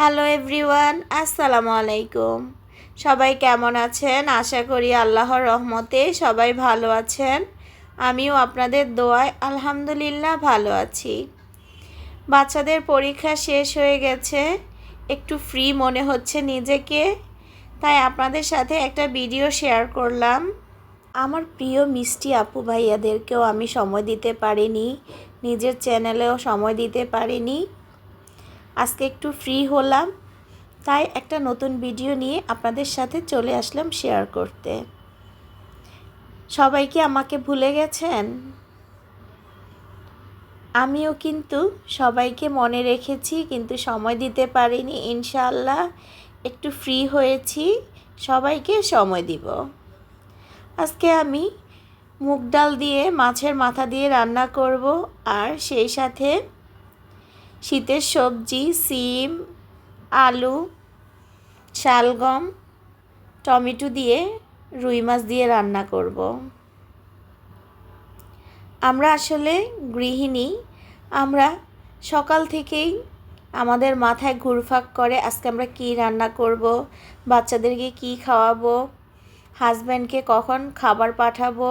Hello everyone, আসসালামু আলাইকুম। সবাই কেমন আছেন? আশা করি আল্লাহর রহমতে সবাই ভালো আছেন। আমিও আপনাদের দোয়ায় আলহামদুলিল্লাহ ভালো আছি। বাচ্চাদের পরীক্ষা শেষ হয়ে গেছে, একটু ফ্রি মনে হচ্ছে নিজেকে, তাই আপনাদের সাথে একটা ভিডিও শেয়ার করলাম। আমার প্রিয় মিষ্টি আপু ভাইয়াদেরকেও আমি সময় দিতে পারিনি, নিজের চ্যানেলেও সময় দিতে পারিনি। আজকে একটু ফ্রি হলাম, তাই একটা নতুন ভিডিও নিয়ে আপনাদের সাথে চলে আসলাম শেয়ার করতে। সবাই কি আমাকে ভুলে গেছেন? আমিও কিন্তু সবাইকে মনে রেখেছি, কিন্তু সময় দিতে পারিনি। ইনশাআল্লাহ একটু ফ্রি হয়েছি, সবাইকে সময় দিব। আজকে আমি মুগ ডাল দিয়ে মাছের মাথা দিয়ে রান্না করব, আর সেই সাথে শীতের সবজি সিম, আলু, শালগম, টমেটো দিয়ে রুই মাছ দিয়ে রান্না করব। আমরা আসলে গৃহিণী, আমরা সকাল থেকেই আমাদের মাথায় ঘুরপাক করে আজকে আমরা কি রান্না করব, বাচ্চাদেরকে কি খাওয়াবো, হাজব্যান্ডকে কখন খাবার পাঠাবো,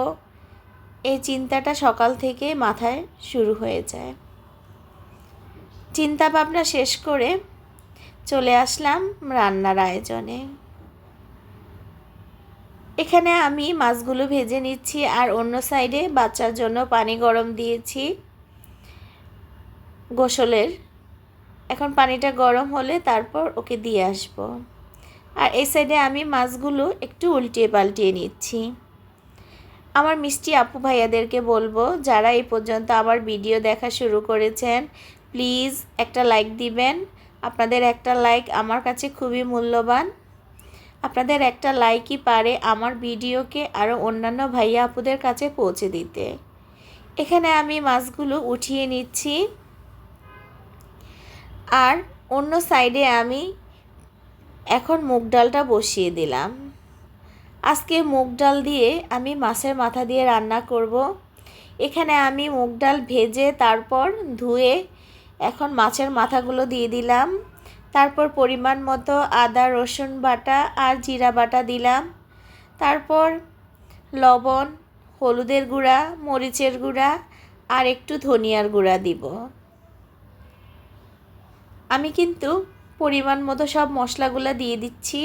এই চিন্তাটা সকাল থেকে মাথায় শুরু হয়ে যায়। চিন্তা ভাবনা শেষ করে চলে আসলাম রান্নার আয়োজনে। এখানে আমি মাছগুলো ভেজে নিচ্ছি, আর অন্য সাইডে বাচ্চার জন্য পানি গরম দিয়েছি গোসলের। এখন পানিটা গরম হলে তারপর ওকে দিয়ে আসব। আর এই সাইডে আমি মাছগুলো একটু উল্টিয়ে পাল্টিয়ে নিচ্ছি। আমার মিষ্টি আপু ভাইয়াদেরকে বলবো, যারা এই পর্যন্ত আমার ভিডিও দেখা শুরু করেছেন, প্লিজ একটা লাইক দিবেন। আপনাদের একটা লাইক আমার কাছে খুবই মূল্যবান। আপনাদের একটা লাইকই পারে আমার ভিডিওকে আরও অন্যান্য ভাইয়া আপুদের কাছে পৌঁছে দিতে। এখানে আমি মাছগুলো উঠিয়ে নিচ্ছি, আর অন্য সাইডে আমি এখন মুগ ডালটা বসিয়ে দিলাম। আজকে মুগ ডাল দিয়ে আমি মাছের মাথা দিয়ে রান্না করব। এখানে আমি মুগ ডাল ভেজে তারপর ধুয়ে এখন মাছের মাথাগুলো দিয়ে দিলাম। তারপর পরিমাণ মতো আদা রসুন বাটা আর জিরা বাটা দিলাম। তারপর লবণ, হলুদের গুঁড়া, মরিচের গুঁড়া আর একটু ধনিয়ার গুঁড়া দিব। আমি কিন্তু পরিমাণ মতো সব মশলাগুলো দিয়ে দিচ্ছি।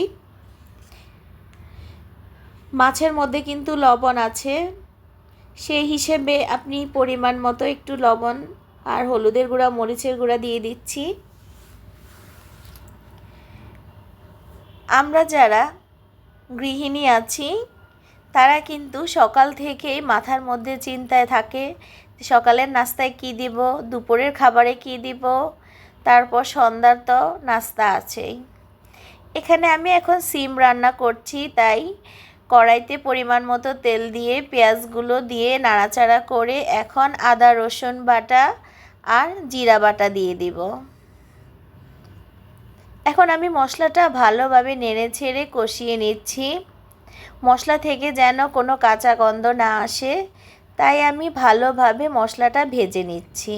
মাছের মধ্যে কিন্তু লবণ আছে, সেই হিসেবে আপনি পরিমাণ মতো একটু লবণ আর হলুদের গুঁড়া, মরিচের গুঁড়া দিয়ে দিচ্ছি। আমরা যারা গৃহিণী আছি তারা কিন্তু সকাল থেকেই মাথার মধ্যে চিন্তায় থাকে, সকালের নাস্তায় কি দিব, দুপুরের খাবারে কি দিব, তারপর সন্ধ্যার তো নাস্তা আছেই। এখানে আমি এখন সিম রান্না করছি, তাই কড়াইতে পরিমাণ মতো তেল দিয়ে পেঁয়াজগুলো দিয়ে নাড়াচাড়া করে এখন আদা রসুন বাটা আর জিরা বাটা দিয়ে দিব। এখন আমি মশলাটা ভালোভাবে নেড়ে ছেড়ে কষিয়ে নিচ্ছি, মশলা থেকে যেন কোনো কাঁচা গন্ধ না আসে, তাই আমি ভালোভাবে মশলাটা ভেজে নিচ্ছি।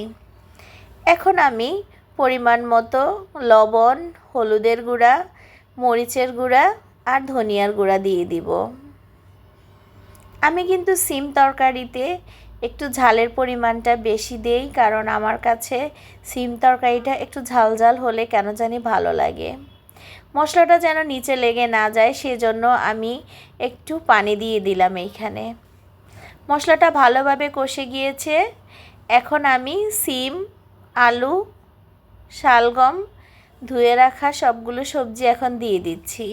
এখন আমি পরিমাণ মতো লবণ, হলুদের গুঁড়া, মরিচের গুঁড়া আর ধনিয়ার গুঁড়া দিয়ে দিব। আমি কিন্তু সিম তরকারিতে একটু ঝালের পরিমাণটা বেশি দেই, কারণ আমার কাছে সিম তরকারিটা একটু ঝাল ঝাল হলে কেন জানি ভালো লাগে। মশলাটা যেন নিচে লেগে না যায়, সেজন্য আমি একটু পানি দিয়ে দিলাম এইখানে। মশলাটা ভালোভাবে কষে গিয়েছে, এখন আমি সিম, আলু, শালগম ধুয়ে রাখা সবগুলো সবজি এখন দিয়ে দিচ্ছি।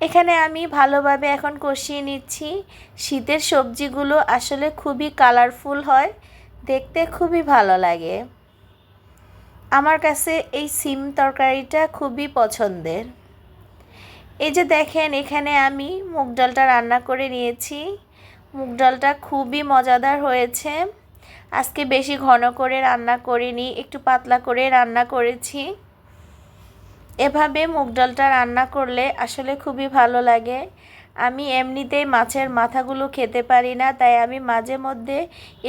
এখানে আমি ভালোভাবে এখন কষিয়ে নিচ্ছি। শীতের সবজিগুলো আসলে খুবই কালারফুল হয়, দেখতে খুবই ভালো লাগে। আমার কাছে এই সিম তরকারিটা খুবই পছন্দের। এই যে দেখেন, এখানে আমি মুগ ডালটা রান্না করে নিয়েছি। মুগ ডালটা খুবই মজাদার হয়েছে। আজকে বেশি ঘন করে রান্না করিনি, একটু পাতলা করে রান্না করেছি। এভাবে মুগ ডালটা রান্না করলে আসলে খুবই ভালো লাগে। আমি এমনিতেই মাছের মাথাগুলো খেতে পারি না, তাই আমি মাঝে মধ্যে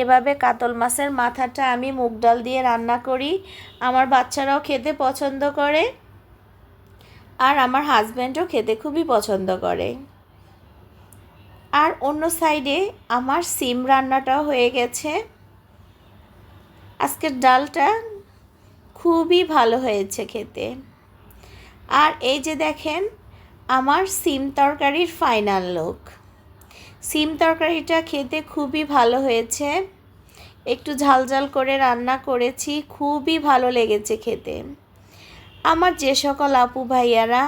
এভাবে কাতল মাছের মাথাটা আমি মুগ ডাল দিয়ে রান্না করি। আমার বাচ্চারাও খেতে পছন্দ করে, আর আমার হাজব্যান্ডও খেতে খুবই পছন্দ করে। আর অন্য সাইডে আমার সিম রান্নাটাও হয়ে গেছে। আজকের ডালটা খুবই ভালো হয়েছে খেতে। আর এই যে দেখেন আমার সিম তরকারির ফাইনাল লুক। সিম তরকারিটা খেতে খুবই ভালো হয়েছে, একটু ঝালঝাল করে রান্না করেছি, খুবই ভালো লেগেছে খেতে। আমার যে সকল আপু ভাইয়ারা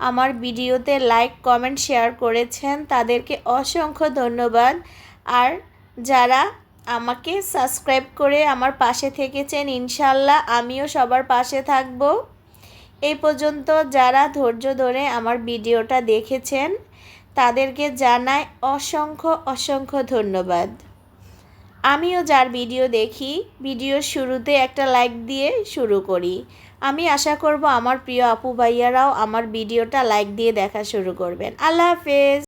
আমার ভিডিওতে লাইক কমেন্ট শেয়ার করেছেন তাদেরকে অসংখ্য ধন্যবাদ। আর যারা আমাকে সাবস্ক্রাইব করে আমার পাশে থেকেছেন, ইনশাল্লাহ আমিও সবার পাশে থাকব। এই পর্যন্ত যারা ধৈর্য ধরে আমার ভিডিওটা দেখেছেন তাদেরকে জানাই অসংখ্য অসংখ্য ধন্যবাদ। আমিও যার ভিডিও দেখি ভিডিওর শুরুতে একটা লাইক দিয়ে শুরু করি। আমি আশা করব আমার প্রিয় আপু ভাইয়ারাও আমার ভিডিওটা লাইক দিয়ে দেখা শুরু করবেন। আল্লাহ হাফেজ।